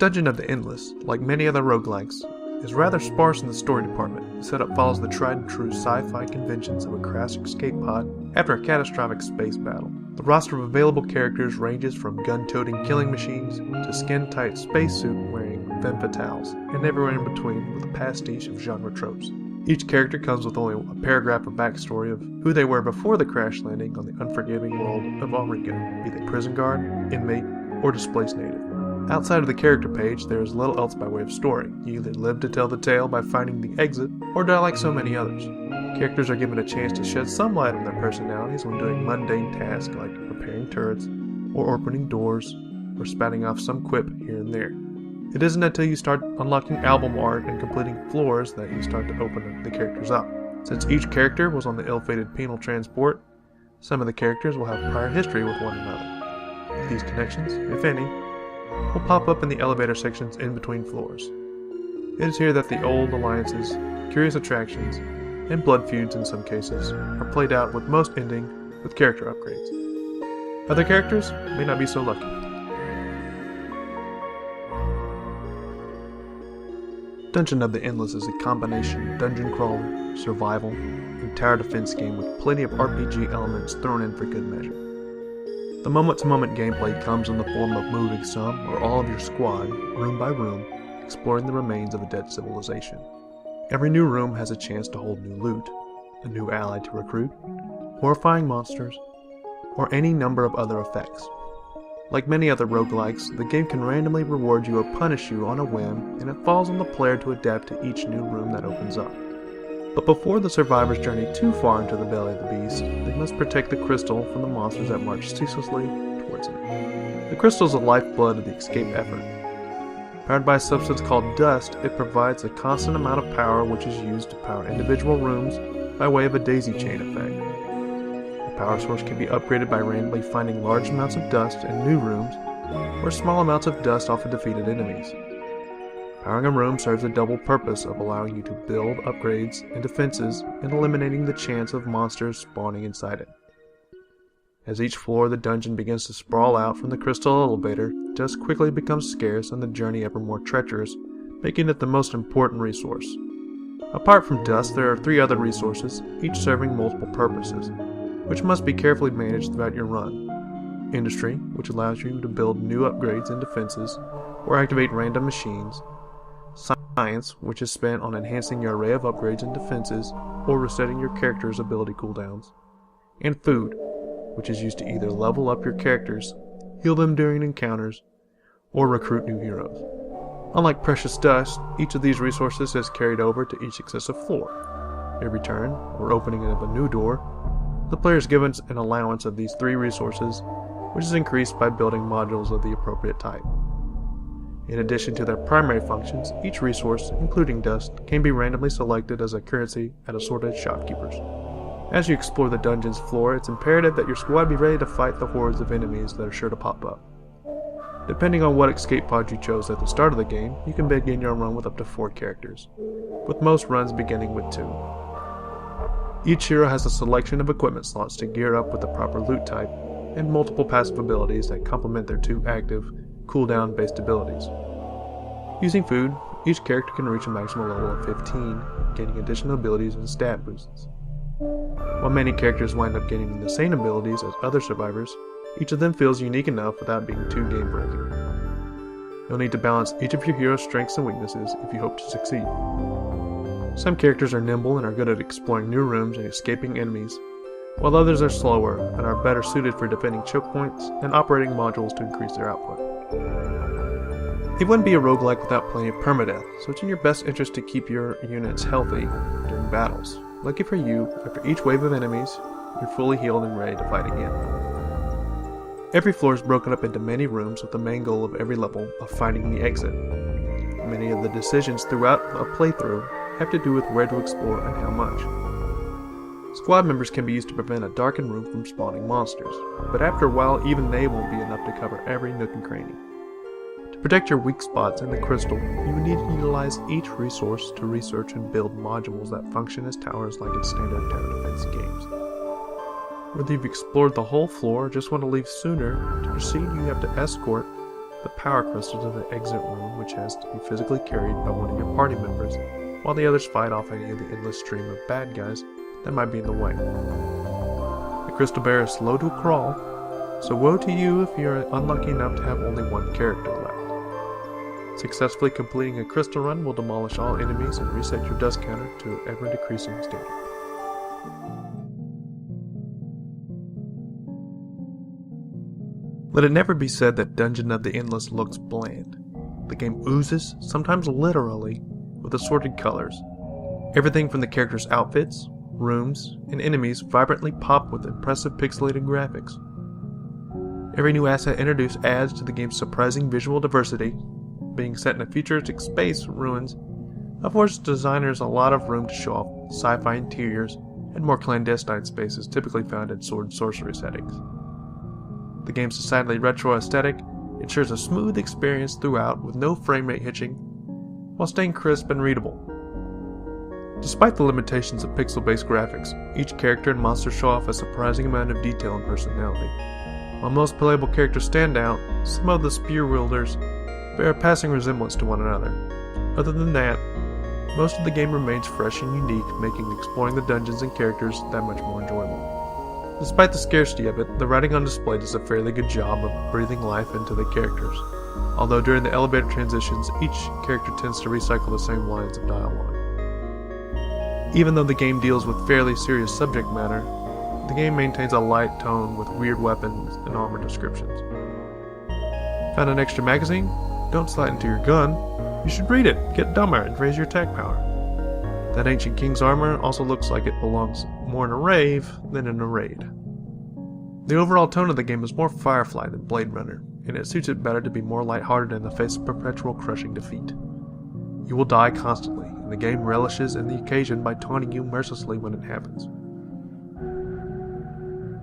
Dungeon of the Endless, like many other roguelikes, is rather sparse in the story department. The setup follows the tried and true sci-fi conventions of a crash escape pod after a catastrophic space battle. The roster of available characters ranges from gun-toting killing machines to skin-tight spacesuit-wearing femme fatales, and everywhere in between with a pastiche of genre tropes. Each character comes with only a paragraph of backstory of who they were before the crash landing on the unforgiving world of Aurigo, be they prison guard, inmate, or displaced native. Outside of the character page, there is little else by way of story. You either live to tell the tale by finding the exit, or die like so many others. Characters are given a chance to shed some light on their personalities when doing mundane tasks like repairing turrets, or opening doors, or spouting off some quip here and there. It isn't until you start unlocking album art and completing floors that you start to open the characters up. Since each character was on the ill-fated penal transport, some of the characters will have prior history with one another. These connections, if any, will pop up in the elevator sections in between floors. It is here that the old alliances, curious attractions, and blood feuds in some cases are played out, with most ending with character upgrades. Other characters may not be so lucky. Dungeon of the Endless is a combination dungeon crawler, survival, and tower defense game with plenty of RPG elements thrown in for good measure. The moment-to-moment gameplay comes in the form of moving some or all of your squad, room by room, exploring the remains of a dead civilization. Every new room has a chance to hold new loot, a new ally to recruit, horrifying monsters, or any number of other effects. Like many other roguelikes, the game can randomly reward you or punish you on a whim, and it falls on the player to adapt to each new room that opens up. But before the survivors journey too far into the belly of the beast, they must protect the crystal from the monsters that march ceaselessly towards it. The crystal is the lifeblood of the escape effort. Powered by a substance called dust, it provides a constant amount of power which is used to power individual rooms by way of a daisy chain effect. The power source can be upgraded by randomly finding large amounts of dust in new rooms, or small amounts of dust off of defeated enemies. Powering a room serves a double purpose of allowing you to build upgrades and defenses and eliminating the chance of monsters spawning inside it. As each floor of the dungeon begins to sprawl out from the crystal elevator, dust quickly becomes scarce and the journey ever more treacherous, making it the most important resource. Apart from dust, there are 3 other resources, each serving multiple purposes, which must be carefully managed throughout your run. Industry, which allows you to build new upgrades and defenses, or activate random machines. Science, which is spent on enhancing your array of upgrades and defenses, or resetting your character's ability cooldowns. And food, which is used to either level up your characters, heal them during encounters, or recruit new heroes. Unlike precious dust, each of these resources is carried over to each successive floor. Every turn, or opening of a new door, the player is given an allowance of these 3 resources, which is increased by building modules of the appropriate type. In addition to their primary functions, each resource, including dust, can be randomly selected as a currency at assorted shopkeepers. As you explore the dungeon's floor, it's imperative that your squad be ready to fight the hordes of enemies that are sure to pop up. Depending on what escape pod you chose at the start of the game, you can begin your run with up to 4 characters, with most runs beginning with 2. Each hero has a selection of equipment slots to gear up with the proper loot type, and multiple passive abilities that complement their 2 active, cooldown-based abilities. Using food, each character can reach a maximum level of 15, gaining additional abilities and stat boosts. While many characters wind up gaining the same abilities as other survivors, each of them feels unique enough without being too game-breaking. You'll need to balance each of your hero's strengths and weaknesses if you hope to succeed. Some characters are nimble and are good at exploring new rooms and escaping enemies, while others are slower and are better suited for defending choke points and operating modules to increase their output. It wouldn't be a roguelike without plenty of permadeath, so it's in your best interest to keep your units healthy during battles. Lucky for you, after each wave of enemies, you're fully healed and ready to fight again. Every floor is broken up into many rooms with the main goal of every level of finding the exit. Many of the decisions throughout a playthrough have to do with where to explore and how much. Squad members can be used to prevent a darkened room from spawning monsters, but after a while even they won't be enough to cover every nook and cranny. To protect your weak spots in the crystal, you would need to utilize each resource to research and build modules that function as towers like in standard tower defense games. Whether you've explored the whole floor or just want to leave sooner, to proceed you have to escort the power crystal to the exit room, which has to be physically carried by one of your party members, while the others fight off any of the endless stream of bad guys that might be in the way. The crystal bear is slow to crawl, so woe to you if you're unlucky enough to have only one character left. Successfully completing a crystal run will demolish all enemies and reset your dust counter to an ever-decreasing standard. Let it never be said that Dungeon of the Endless looks bland. The game oozes, sometimes literally, with assorted colors. Everything from the characters' outfits, rooms, and enemies vibrantly pop with impressive pixelated graphics. Every new asset introduced adds to the game's surprising visual diversity. Being set in a futuristic space, Ruins affords designers a lot of room to show off sci-fi interiors and more clandestine spaces typically found in sword and sorcery settings. The game's decidedly retro aesthetic ensures a smooth experience throughout with no frame rate hitching, while staying crisp and readable. Despite the limitations of pixel-based graphics, each character and monster show off a surprising amount of detail and personality. While most playable characters stand out, some of the spear wielders bear a passing resemblance to one another. Other than that, most of the game remains fresh and unique, making exploring the dungeons and characters that much more enjoyable. Despite the scarcity of it, the writing on display does a fairly good job of breathing life into the characters, although during the elevator transitions, each character tends to recycle the same lines of dialogue. Even though the game deals with fairly serious subject matter, the game maintains a light tone with weird weapons and armor descriptions. Found an extra magazine? Don't slide into your gun. You should read it, get dumber, and raise your attack power. That ancient king's armor also looks like it belongs more in a rave than in a raid. The overall tone of the game is more Firefly than Blade Runner, and it suits it better to be more lighthearted in the face of perpetual crushing defeat. You will die constantly, and the game relishes in the occasion by taunting you mercilessly when it happens.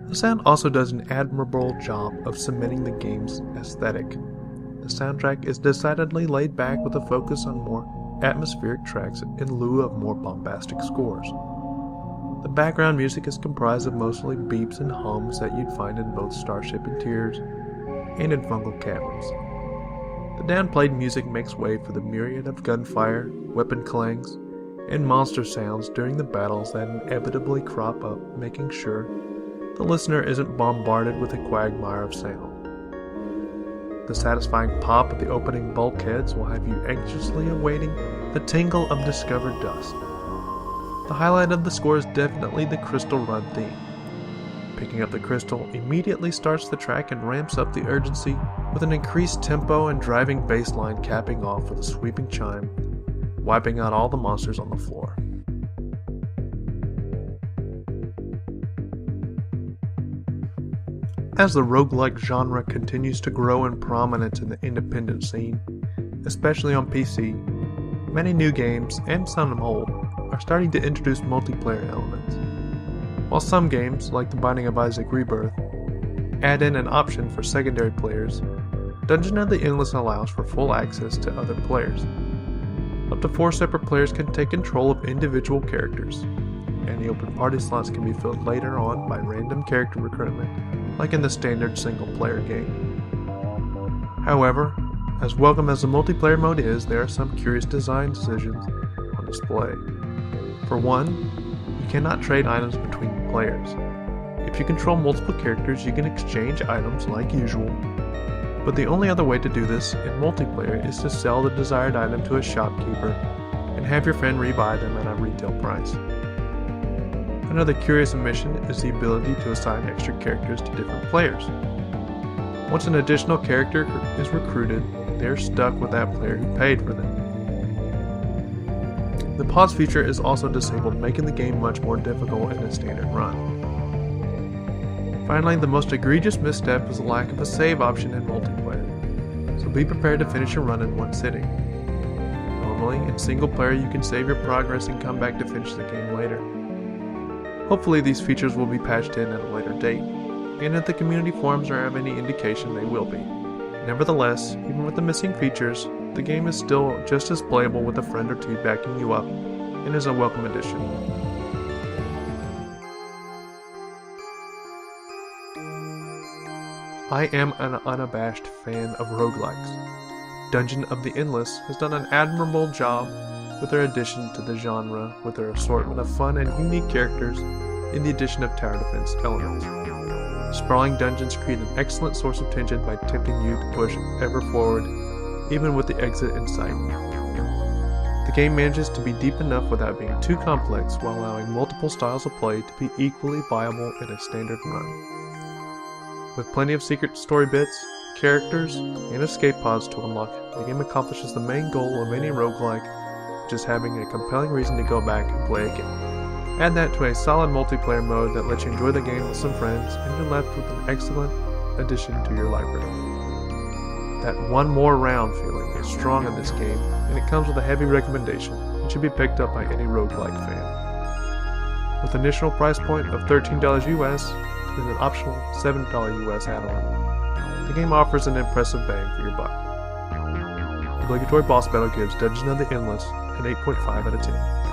The sound also does an admirable job of cementing the game's aesthetic. The soundtrack is decidedly laid back with a focus on more atmospheric tracks in lieu of more bombastic scores. The background music is comprised of mostly beeps and hums that you'd find in both Starship Interiors and in Fungal Caverns. The downplayed music makes way for the myriad of gunfire, weapon clangs, and monster sounds during the battles that inevitably crop up, making sure the listener isn't bombarded with a quagmire of sound. The satisfying pop of the opening bulkheads will have you anxiously awaiting the tingle of discovered dust. The highlight of the score is definitely the Crystal Run theme. Picking up the crystal immediately starts the track and ramps up the urgency with an increased tempo and driving bass line capping off with a sweeping chime, wiping out all the monsters on the floor. As the roguelike genre continues to grow in prominence in the independent scene, especially on PC, many new games, and some old, are starting to introduce multiplayer elements. While some games, like The Binding of Isaac Rebirth, add in an option for secondary players, Dungeon of the Endless allows for full access to other players. Up to 4 separate players can take control of individual characters, and the open party slots can be filled later on by random character recruitment, like in the standard single-player game. However, as welcome as the multiplayer mode is, there are some curious design decisions on display. For one, you cannot trade items between players. If you control multiple characters, you can exchange items like usual, but the only other way to do this in multiplayer is to sell the desired item to a shopkeeper and have your friend rebuy them at a retail price. Another curious omission is the ability to assign extra characters to different players. Once an additional character is recruited, they're stuck with that player who paid for them. The pause feature is also disabled, making the game much more difficult in a standard run. Finally, the most egregious misstep is the lack of a save option in multiplayer, so be prepared to finish your run in one sitting. Normally, in single player you can save your progress and come back to finish the game later. Hopefully these features will be patched in at a later date, and if the community forums are of any indication, they will be. Nevertheless, even with the missing features, the game is still just as playable with a friend or two backing you up, and is a welcome addition. I am an unabashed fan of roguelikes. Dungeon of the Endless has done an admirable job with their addition to the genre, with their assortment of fun and unique characters in the addition of tower defense elements. Sprawling dungeons create an excellent source of tension by tempting you to push ever forward, even with the exit in sight. The game manages to be deep enough without being too complex, while allowing multiple styles of play to be equally viable in a standard run. With plenty of secret story bits, characters, and escape pods to unlock, the game accomplishes the main goal of any roguelike, which is having a compelling reason to go back and play again. Add that to a solid multiplayer mode that lets you enjoy the game with some friends, and you're left with an excellent addition to your library. That one more round feeling is strong in this game, and it comes with a heavy recommendation. It should be picked up by any roguelike fan. With an initial price point of $13 US and an optional $7 US add-on, the game offers an impressive bang for your buck. The obligatory boss battle gives Dungeon of the Endless an 8.5 out of 10.